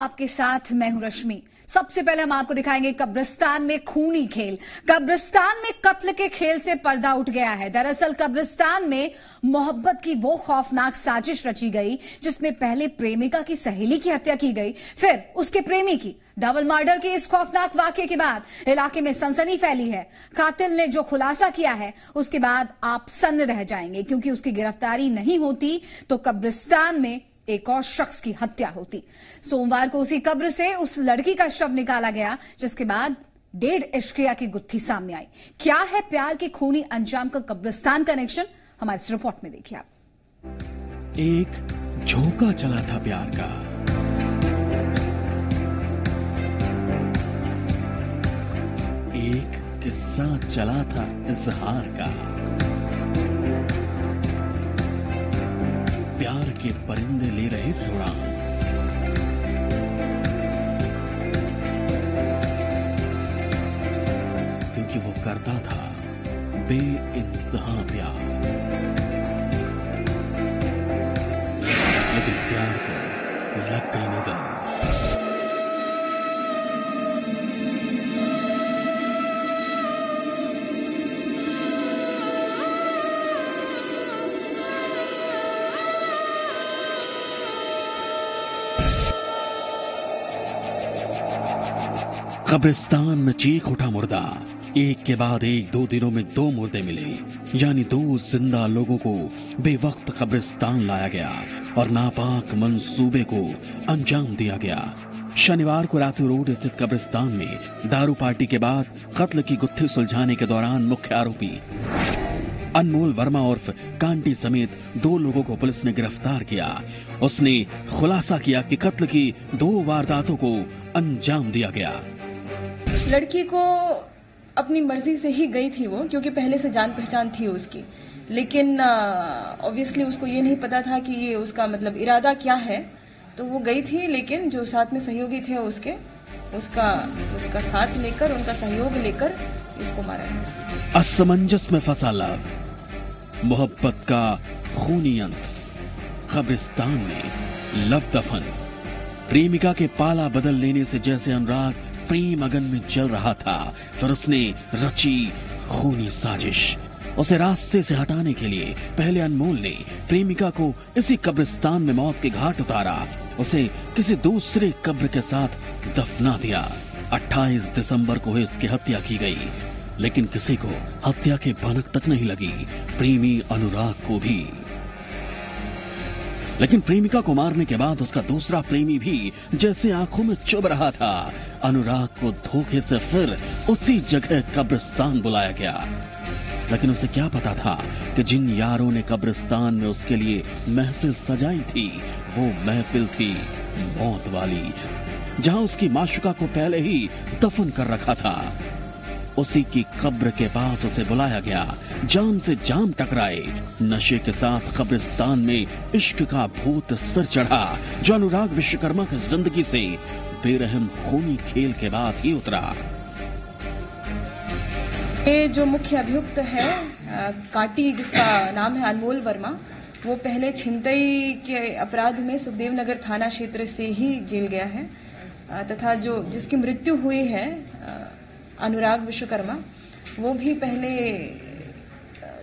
आपके साथ मैं हूं रश्मि। सबसे पहले हम आपको दिखाएंगे कब्रिस्तान में खूनी खेल। कब्रिस्तान में कत्ल के खेल से पर्दा उठ गया है। दरअसल कब्रिस्तान में मोहब्बत की वो खौफनाक साजिश रची गई जिसमें पहले प्रेमिका की सहेली की हत्या की गई, फिर उसके प्रेमी की। डबल मर्डर के इस खौफनाक वाकये के बाद इलाके में सनसनी फैली है। कातिल ने जो खुलासा किया है उसके बाद आप सन्न रह जाएंगे, क्योंकि उसकी गिरफ्तारी नहीं होती तो कब्रिस्तान में एक और शख्स की हत्या होती। सोमवार को उसी कब्र से उस लड़की का शव निकाला गया, जिसके बाद 1.5 इश्किया की गुत्थी सामने आई। क्या है प्यार के खूनी अंजाम का कब्रिस्तान कनेक्शन, हमारी इस रिपोर्ट में देखिए आप। एक झोंका चला था प्यार का, एक किस्सा चला था इजहार का। प्यार के परिंदे ले रहे थे उड़ान, क्योंकि वो करता था बेइंतहा प्यार। लेकिन प्यार को लग गई नजर। कब्रिस्तान में चीख उठा मुर्दा। एक के बाद एक 2 दिनों में 2 मुर्दे मिले, यानी 2 जिंदा लोगों को बेवक्त कब्रिस्तान लाया गया और नापाक मंसूबे को अंजाम दिया गया। शनिवार को रातू रोड स्थित कब्रिस्तान में दारू पार्टी के बाद कत्ल की गुत्थी सुलझाने के दौरान मुख्य आरोपी अनमोल वर्मा उर्फ कांटी समेत 2 लोगों को पुलिस ने गिरफ्तार किया। उसने खुलासा किया कि कत्ल की 2 वारदातों को अंजाम दिया गया। लड़की को अपनी मर्जी से ही गई थी वो, क्योंकि पहले से जान पहचान थी उसकी, लेकिन ऑब्वियसली उसको ये नहीं पता था कि ये उसका मतलब इरादा क्या है। तो वो गई थी, लेकिन जो साथ में सहयोगी थे उसका साथ लेकर, उनका सहयोग लेकर इसको मारा है। असमंजस में फंसा लव, मोहब्बत का खूनी अंत। कब्रिस्तान में लव दफन। प्रेमिका के पाला बदल लेने से जैसे अनुराग प्रेम अगन में जल रहा था, फिर उसने रची खूनी साजिश। उसे रास्ते से हटाने के लिए पहले अनमोल ने प्रेमिका को इसी कब्रिस्तान में मौत के घाट उतारा, उसे किसी दूसरे कब्र के साथ दफना दिया। 28 दिसंबर को इसकी हत्या की गई, लेकिन किसी को हत्या के भनक तक नहीं लगी, प्रेमी अनुराग को भी। लेकिन प्रेमिका को मारने के बाद उसका दूसरा प्रेमी भी जैसे आंखों में चुभ रहा था। अनुराग को धोखे से फिर उसी जगह कब्रिस्तान बुलाया गया, लेकिन उसे क्या पता था कि जिन यारों ने कब्रिस्तान में उसके लिए महफिल सजाई थी, वो महफिल थी मौत वाली, जहां उसकी माशुका को पहले ही दफन कर रखा था। उसी की कब्र के पास उसे बुलाया गया। जान से जान टकराए। नशे के साथ कब्रिस्तान में इश्क का भूत सर चढ़ा, जो अनुराग विश्वकर्मा की जिंदगी से बेरहम खूनी खेल के बाद ही उतरा। ये जो मुख्य अभियुक्त है काटी, जिसका नाम है अनमोल वर्मा, वो पहले छिनतई के अपराध में सुखदेव नगर थाना क्षेत्र से ही जेल गया है, तथा जिसकी मृत्यु हुई है अनुराग विश्वकर्मा, वो भी पहले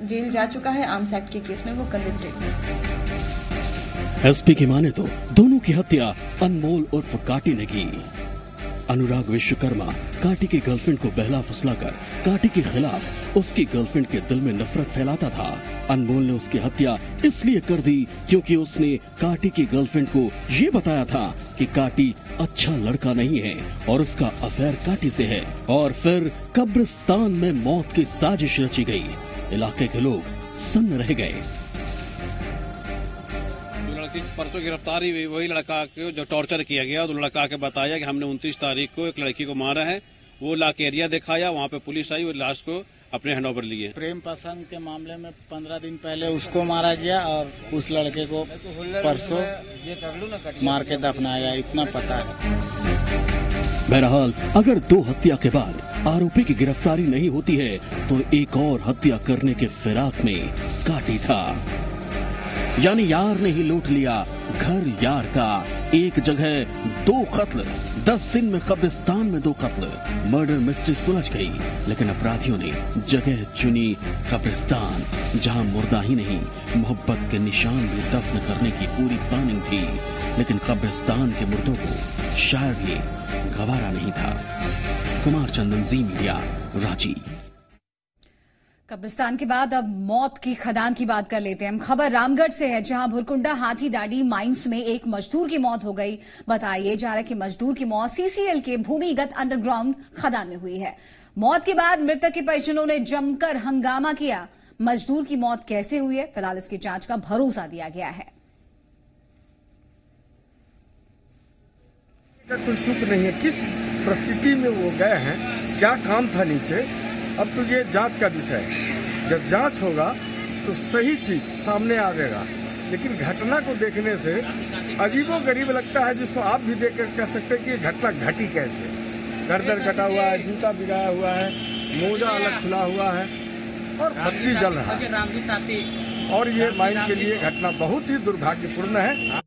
जेल जा चुका है। आर्म्स एक्ट के केस में वो कन्विक्टेड है। एसपी की माने तो दोनों की हत्या अनमोल उर्फ काटी ने की। अनुराग विश्वकर्मा काटी की गर्लफ्रेंड को बहला फुसलाकर काटी के खिलाफ उसकी गर्लफ्रेंड के दिल में नफरत फैलाता था। अनमोल ने उसकी हत्या इसलिए कर दी क्योंकि उसने काटी की गर्लफ्रेंड को ये बताया था कि काटी अच्छा लड़का नहीं है और उसका अफेयर काटी से है। और फिर कब्रिस्तान में मौत की साजिश रची गई। इलाके के लोग सन्न रह गए। परसों गिरफ्तारी हुई वही लड़का को जो टॉर्चर किया गया, तो लड़का के बताया कि हमने 29 तारीख को एक लड़की को मारा है। वो लाके एरिया दिखाया, वहाँ पे पुलिस आई, वो लाश को अपने हैंडओवर लिए। प्रेम पसंद के मामले में 15 दिन पहले उसको मारा गया और उस लड़के को परसों मार के दफनाया, इतना पता है। बहरहाल अगर 2 हत्या के बाद आरोपी की गिरफ्तारी नहीं होती है तो एक और हत्या करने के फिराक में काटी था। यानी यार ने ही लूट लिया घर यार का। एक जगह 2 कत्ल, 10 दिन में कब्रिस्तान में 2 कत्ल। मर्डर मिस्ट्री सुलझ गई, लेकिन अपराधियों ने जगह चुनी कब्रिस्तान, जहां मुर्दा ही नहीं मोहब्बत के निशान भी दफन करने की पूरी प्लानिंग थी। लेकिन कब्रिस्तान के मुर्दों को शायद ये गवारा नहीं था। कुमार चंदन, जी मीडिया, रांची। कब्रिस्तान के बाद अब मौत की खदान की बात कर लेते हैं हम। खबर रामगढ़ से है, जहां भुरकुंडा हाथीदाढ़ी माइंस में एक मजदूर की मौत हो गई। बताया जा रहा है कि मजदूर की मौत सीसीएल के भूमिगत अंडरग्राउंड खदान में हुई है। मौत के बाद मृतक के परिजनों ने जमकर हंगामा किया। मजदूर की मौत कैसे हुई है, फिलहाल इसकी जांच का भरोसा दिया गया है। कोई तुक नहीं है, किस परिस्थिति में वो गए हैं, क्या काम था नीचे, अब तो ये जांच का विषय है। जब जांच होगा तो सही चीज सामने आएगा। लेकिन घटना को देखने से अजीबोगरीब लगता है, जिसको आप भी देख कर कह सकते हैं कि ये घटना घटी कैसे। गर्दन कटा हुआ है, जूता बिगाया हुआ है, मोजा अलग खुला हुआ है और बत्ती जल रहा है। और ये माइन के लिए घटना बहुत ही दुर्भाग्यपूर्ण है।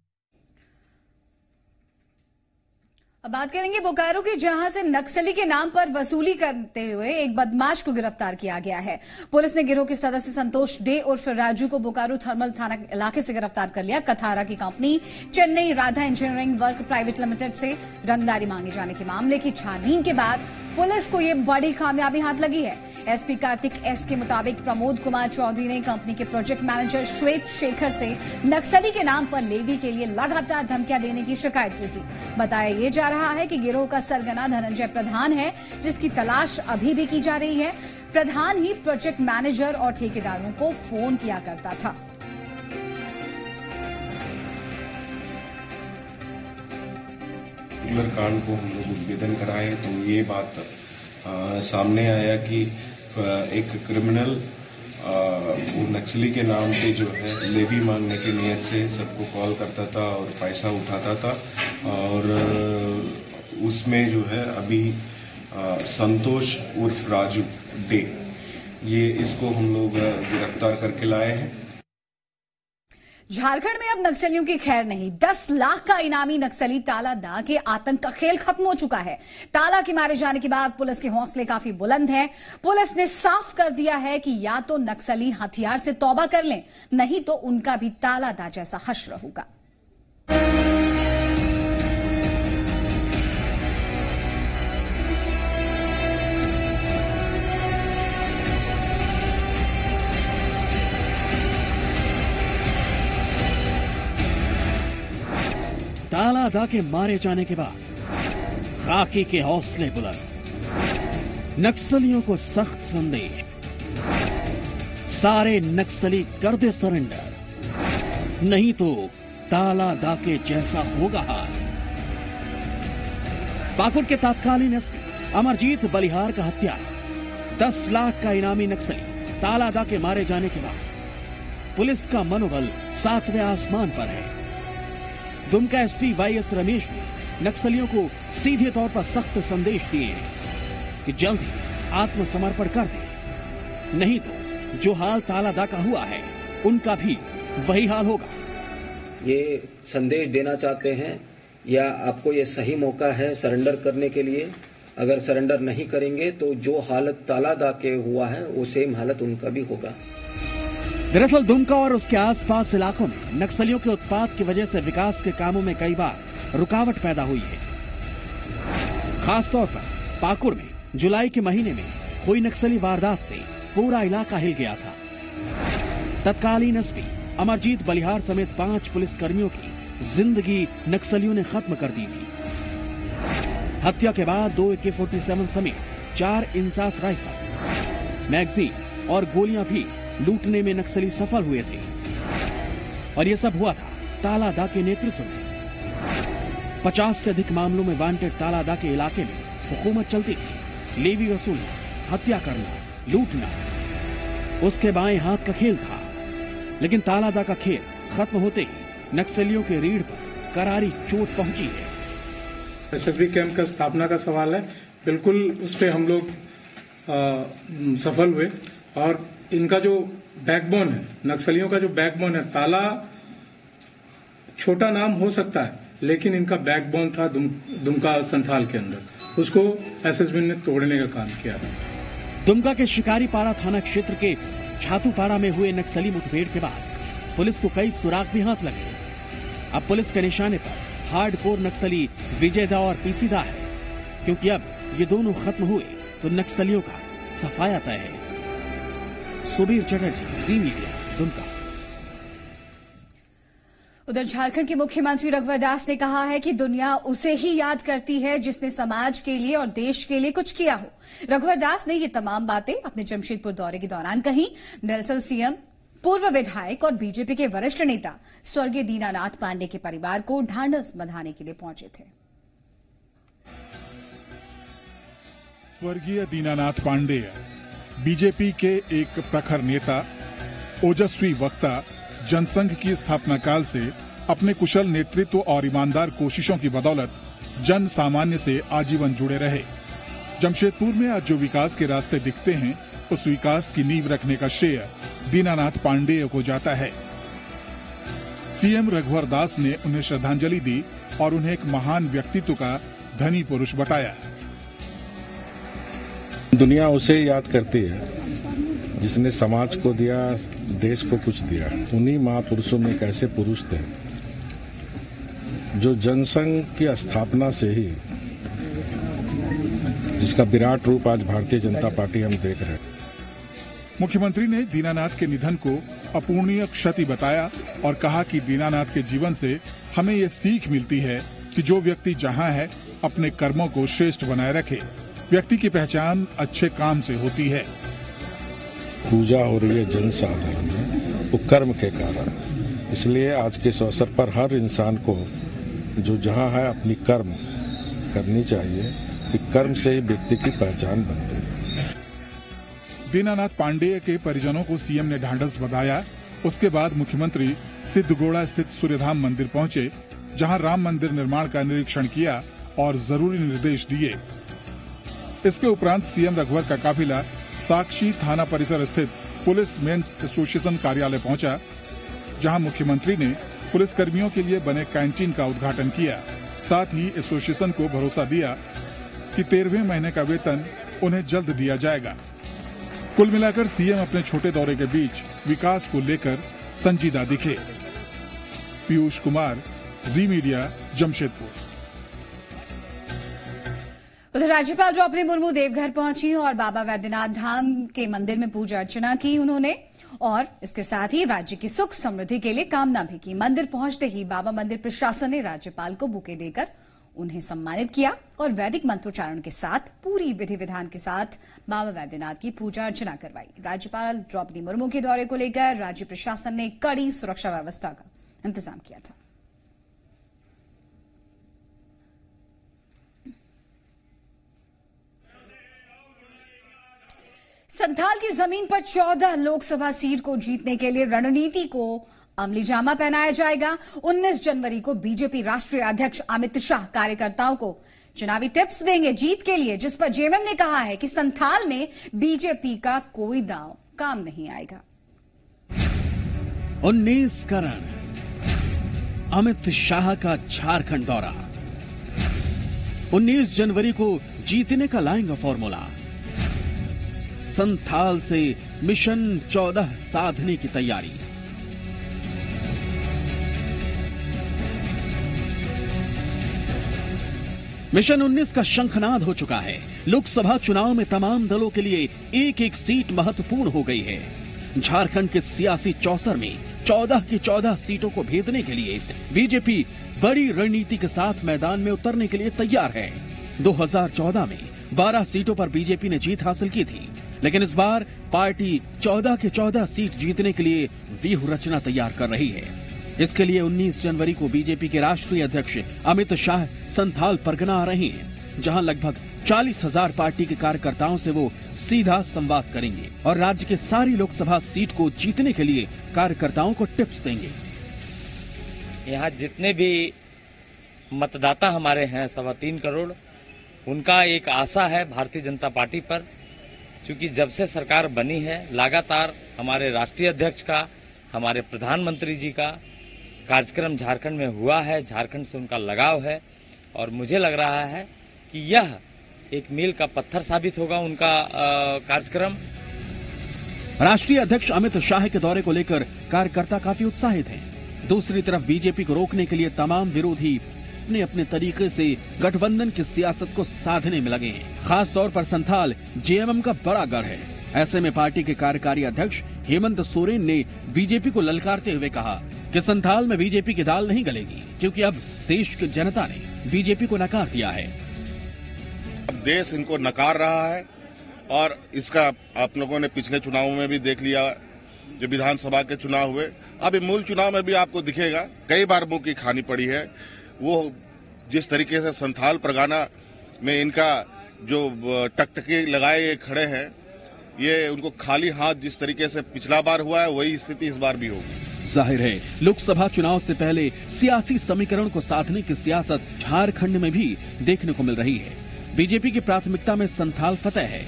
अब बात करेंगे बोकारो की, जहां से नक्सली के नाम पर वसूली करते हुए एक बदमाश को गिरफ्तार किया गया है। पुलिस ने गिरोह के सदस्य संतोष डे उर्फ राजू को बोकारो थर्मल थाना इलाके से गिरफ्तार कर लिया। कथारा की company Chennai Radha engineering work private limited से रंगदारी मांगे जाने के मामले की छानबीन के बाद पुलिस को यह बड़ी कामयाबी हाथ लगी है। एसपी कार्तिक एस के मुताबिक प्रमोद कुमार चौधरी ने कंपनी के प्रोजेक्ट मैनेजर श्वेत शेखर से नक्सली के नाम पर लेवी के लिए लगातार धमकियां देने की शिकायत की थी। बताया यह जा रहा है कि गिरोह का सरगना धनंजय प्रधान है, जिसकी तलाश अभी भी की जा रही है। प्रधान ही प्रोजेक्ट मैनेजर और ठेकेदारों को फोन किया करता था। कांड को हम लोग उद्भेदन कराए तो ये बात सामने आया कि एक क्रिमिनल वो नक्सली के नाम पे जो है लेवी मांगने की नियत से सबको कॉल करता था और पैसा उठाता था। और उसमें जो है अभी संतोष उर्फ राजू डे, ये इसको हम लोग गिरफ्तार करके लाए हैं। झारखंड में अब नक्सलियों की खैर नहीं। 10 लाख का इनामी नक्सली ताला दा के आतंक का खेल खत्म हो चुका है। ताला के मारे जाने के बाद पुलिस के हौसले काफी बुलंद हैं। पुलिस ने साफ कर दिया है कि या तो नक्सली हथियार से तौबा कर लें, नहीं तो उनका भी ताला दा जैसा हश्र होगा। ताला दा के मारे जाने के बाद खाकी के हौसले बुलंद, नक्सलियों को सख्त संदेश, सारे नक्सली कर दे सरेंडर, नहीं तो ताला दा के जैसा होगा हाल। पाकुड़ के तत्कालीन एसपी अमरजीत बलिहार का हत्यारा, 10 लाख का इनामी नक्सली ताला दा के मारे जाने के बाद पुलिस का मनोबल 7वें आसमान पर है। दुमका एसपी वाईएस रमेश ने नक्सलियों को सीधे तौर पर सख्त संदेश दिए कि जल्द ही आत्मसमर्पण कर दें, नहीं तो जो हाल ताला दा का हुआ है उनका भी वही हाल होगा। ये संदेश देना चाहते हैं या आपको ये सही मौका है सरेंडर करने के लिए। अगर सरेंडर नहीं करेंगे तो जो हालत ताला दा के हुआ है वो सेम हालत उनका भी होगा। दरअसल दुमका और उसके आसपास इलाकों में नक्सलियों के उत्पात की वजह से विकास के कामों में कई बार रुकावट पैदा हुई है। खासतौर पर पाकुड़ में जुलाई के महीने में हुई नक्सली वारदात से पूरा इलाका हिल गया था। तत्कालीन एसपी अमरजीत बलिहार समेत 5 पुलिसकर्मियों की जिंदगी नक्सलियों ने खत्म कर दी थी। हत्या के बाद 2 AK-47 समेत 4 इंसास राइफल, मैगजीन और गोलियां भी लूटने में नक्सली सफल हुए थे। और यह सब हुआ था ताला दा के नेतृत्व में। 50 से अधिक मामलों में वांटेड ताला दा के इलाके में हुकूमत चलती थी। लेवी वसूलना, हत्या करना, लूटना उसके बाएं हाथ का खेल था। लेकिन ताला दा का खेल खत्म होते ही नक्सलियों के रीढ़ पर करारी चोट पहुंची है। एसएसबी कैंप का स्थापना का सवाल है, बिल्कुल उस पर हम लोग सफल हुए। और इनका जो बैकबोन है, नक्सलियों का जो बैकबोन है, ताला छोटा नाम हो सकता है, लेकिन इनका बैकबोन था दुमका संथाल के अंदर, उसको एसएसबी ने तोड़ने का काम किया था। दुमका के शिकारीपाड़ा थाना क्षेत्र के छातूपाड़ा में हुए नक्सली मुठभेड़ के बाद पुलिस को कई सुराग भी हाथ लगे। अब पुलिस के निशाने पर हार्डकोर नक्सली विजय दा और पीसी दा है, क्योंकि अब ये दोनों खत्म हुए तो नक्सलियों का सफाया तय है। सुबीर चटर्जी, जी मीडिया, दुमका। उधर झारखंड के मुख्यमंत्री रघुवर दास ने कहा है कि दुनिया उसे ही याद करती है जिसने समाज के लिए और देश के लिए कुछ किया हो। रघुवर दास ने ये तमाम बातें अपने जमशेदपुर दौरे के दौरान कही। दरअसल सीएम पूर्व विधायक और बीजेपी के वरिष्ठ नेता स्वर्गीय दीनानाथ पांडे के परिवार को ढांढस बंधाने के लिए पहुंचे थे। स्वर्गीय दीनानाथ पांडे बीजेपी के एक प्रखर नेता, ओजस्वी वक्ता, जनसंघ की स्थापना काल से अपने कुशल नेतृत्व और ईमानदार कोशिशों की बदौलत जन सामान्य से आजीवन जुड़े रहे। जमशेदपुर में आज जो विकास के रास्ते दिखते हैं, उस विकास की नींव रखने का श्रेय दीनानाथ पांडेय को जाता है। सीएम रघुवर दास ने उन्हें श्रद्धांजलि दी और उन्हें एक महान व्यक्तित्व का धनी पुरुष बताया। दुनिया उसे याद करती है जिसने समाज को दिया, देश को कुछ दिया। उन्हीं महापुरुषों में एक ऐसे पुरुष थे जो जनसंघ की स्थापना से ही, जिसका विराट रूप आज भारतीय जनता पार्टी हम देख रहे हैं। मुख्यमंत्री ने दीनानाथ के निधन को अपूर्णीय क्षति बताया और कहा कि दीनानाथ के जीवन से हमें ये सीख मिलती है कि जो व्यक्ति जहां है अपने कर्मों को श्रेष्ठ बनाए रखे। व्यक्ति की पहचान अच्छे काम से होती है। पूजा हो रही है जन साधारण में, वो कर्म के कारण। इसलिए आज के इस अवसर पर हर इंसान को जो जहां है अपनी कर्म करनी चाहिए, कि कर्म से ही व्यक्ति की पहचान बनती है। दीनानाथ पांडेय के परिजनों को सीएम ने ढांढस बंधाया। उसके बाद मुख्यमंत्री सिद्धगोड़ा स्थित सूर्यधाम मंदिर पहुंचे, जहां राम मंदिर निर्माण का निरीक्षण किया और जरूरी निर्देश दिए। इसके उपरांत सीएम रघुवर का काफिला साक्षी थाना परिसर स्थित पुलिस मेंस एसोसिएशन कार्यालय पहुंचा, जहां मुख्यमंत्री ने पुलिस कर्मियों के लिए बने कैंटीन का उद्घाटन किया। साथ ही एसोसिएशन को भरोसा दिया कि 13वें महीने का वेतन उन्हें जल्द दिया जाएगा। कुल मिलाकर सीएम अपने छोटे दौरे के बीच विकास को लेकर संजीदा दिखे। पीयूष कुमार, जी मीडिया, जमशेदपुर। उधर राज्यपाल द्रौपदी मुर्मू देवघर पहुंची और बाबा वैद्यनाथ धाम के मंदिर में पूजा अर्चना की उन्होंने, और इसके साथ ही राज्य की सुख समृद्धि के लिए कामना भी की। मंदिर पहुंचते ही बाबा मंदिर प्रशासन ने राज्यपाल को बुके देकर उन्हें सम्मानित किया और वैदिक मंत्रोच्चारण के साथ पूरी विधि विधान के साथ बाबा वैद्यनाथ की पूजा अर्चना करवाई। राज्यपाल द्रौपदी मुर्मू के दौरे को लेकर राज्य प्रशासन ने कड़ी सुरक्षा व्यवस्था का इंतजाम किया था। संथाल की जमीन पर 14 लोकसभा सीट को जीतने के लिए रणनीति को अमली जामा पहनाया जाएगा। 19 जनवरी को बीजेपी राष्ट्रीय अध्यक्ष अमित शाह कार्यकर्ताओं को चुनावी टिप्स देंगे जीत के लिए, जिस पर जेएमएम ने कहा है कि संथाल में बीजेपी का कोई दांव काम नहीं आएगा। 19 का रण, अमित शाह का झारखंड दौरा, 19 जनवरी को जीतने का लाएंगे फॉर्मूला। संथाल से मिशन 14 साधने की तैयारी। मिशन 19 का शंखनाद हो चुका है। लोकसभा चुनाव में तमाम दलों के लिए एक एक सीट महत्वपूर्ण हो गई है। झारखंड के सियासी चौसर में 14 की 14 सीटों को भेदने के लिए बीजेपी बड़ी रणनीति के साथ मैदान में उतरने के लिए तैयार है। 2014 में 12 सीटों पर बीजेपी ने जीत हासिल की थी, लेकिन इस बार पार्टी 14 के 14 सीट जीतने के लिए व्यूह रचना तैयार कर रही है। इसके लिए 19 जनवरी को बीजेपी के राष्ट्रीय अध्यक्ष अमित शाह संथाल परगना आ रहे हैं, जहां लगभग 40,000 पार्टी के कार्यकर्ताओं से वो सीधा संवाद करेंगे और राज्य के सारी लोकसभा सीट को जीतने के लिए कार्यकर्ताओं को टिप्स देंगे। यहाँ जितने भी मतदाता हमारे हैं 3.25 करोड़, उनका एक आशा है भारतीय जनता पार्टी पर, क्योंकि जब से सरकार बनी है लगातार हमारे राष्ट्रीय अध्यक्ष का, हमारे प्रधानमंत्री जी का, कार्यक्रम झारखंड में हुआ है, झारखंड से उनका लगाव है और मुझे लग रहा है कि यह एक मील का पत्थर साबित होगा उनका कार्यक्रम। राष्ट्रीय अध्यक्ष अमित शाह के दौरे को लेकर कार्यकर्ता काफी उत्साहित हैं। दूसरी तरफ बीजेपी को रोकने के लिए तमाम विरोधी अपने अपने तरीके से गठबंधन की सियासत को साधने में लगे हैं। खास तौर पर संथाल जेएमएम का बड़ा गढ़ है। ऐसे में पार्टी के कार्यकारी अध्यक्ष हेमंत सोरेन ने बीजेपी को ललकारते हुए कहा कि संथाल में बीजेपी की दाल नहीं गलेगी, क्योंकि अब देश की जनता ने बीजेपी को नकार दिया है। देश इनको नकार रहा है और इसका आप लोगों ने पिछले चुनावों में भी देख लिया, जो विधानसभा के चुनाव हुए। अभी मूल चुनाव में भी आपको दिखेगा, कई बार मुंह की खानी पड़ी है। वो जिस तरीके से संथाल परगना में इनका जो टकटकी लगाए खड़े हैं, ये उनको खाली हाथ जिस तरीके से पिछला बार हुआ है, वही स्थिति इस बार भी होगी। जाहिर है लोकसभा चुनाव से पहले सियासी समीकरण को साधने की सियासत झारखंड में भी देखने को मिल रही है। बीजेपी की प्राथमिकता में संथाल फतेह है।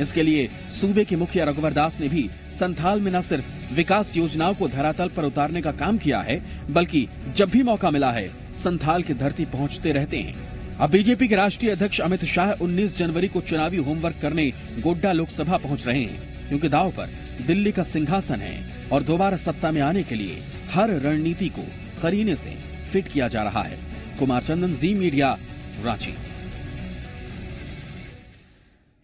इसके लिए सूबे के मुखिया रघुवर दास ने भी संथाल में न सिर्फ विकास योजनाओं को धरातल पर उतारने का काम किया है, बल्कि जब भी मौका मिला है संथाल की धरती पहुंचते रहते हैं। अब बीजेपी के राष्ट्रीय अध्यक्ष अमित शाह 19 जनवरी को चुनावी होमवर्क करने गोड्डा लोकसभा पहुंच रहे हैं, क्योंकि दांव पर दिल्ली का सिंहासन है और दोबारा सत्ता में आने के लिए हर रणनीति को करीने से फिट किया जा रहा है। कुमार चंदन, जी मीडिया, रांची।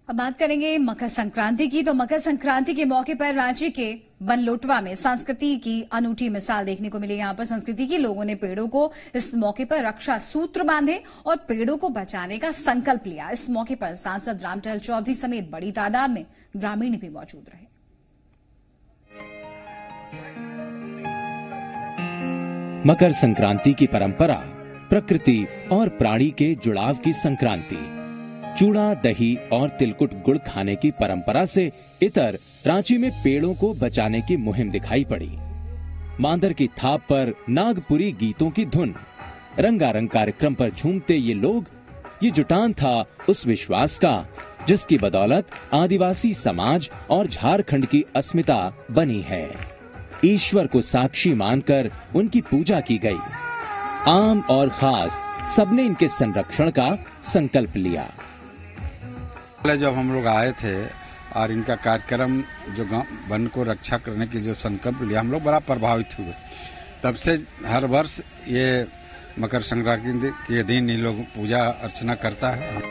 अब बात करेंगे मकर संक्रांति की। तो मकर संक्रांति के मौके पर रांची के बनलोटवा में संस्कृति की अनूठी मिसाल देखने को मिली। यहाँ पर संस्कृति के लोगों ने पेड़ों को इस मौके पर रक्षा सूत्र बांधे और पेड़ों को बचाने का संकल्प लिया। इस मौके पर सांसद रामटहल चौधरी समेत बड़ी तादाद में ग्रामीण भी मौजूद रहे। मकर संक्रांति की परंपरा प्रकृति और प्राणी के जुड़ाव की संक्रांति। चूड़ा, दही और तिलकुट गुड़ खाने की परंपरा से इतर रांची में पेड़ों को बचाने की मुहिम दिखाई पड़ी। मांदर की थाप पर नागपुरी गीतों की धुन, रंगारंग कार्यक्रम पर झूमते ये लोग, ये जुटान था उस विश्वास का जिसकी बदौलत आदिवासी समाज और झारखंड की अस्मिता बनी है। ईश्वर को साक्षी मानकर उनकी पूजा की गई। आम और खास सबने इनके संरक्षण का संकल्प लिया। जब हम लोग आए थे और इनका कार्यक्रम जो वन को रक्षा करने की जो संकल्प लिया, हम लोग बड़ा प्रभावित हुए। तब से हर वर्ष ये मकर संक्रांति के दिन ये लोग पूजा अर्चना करता है।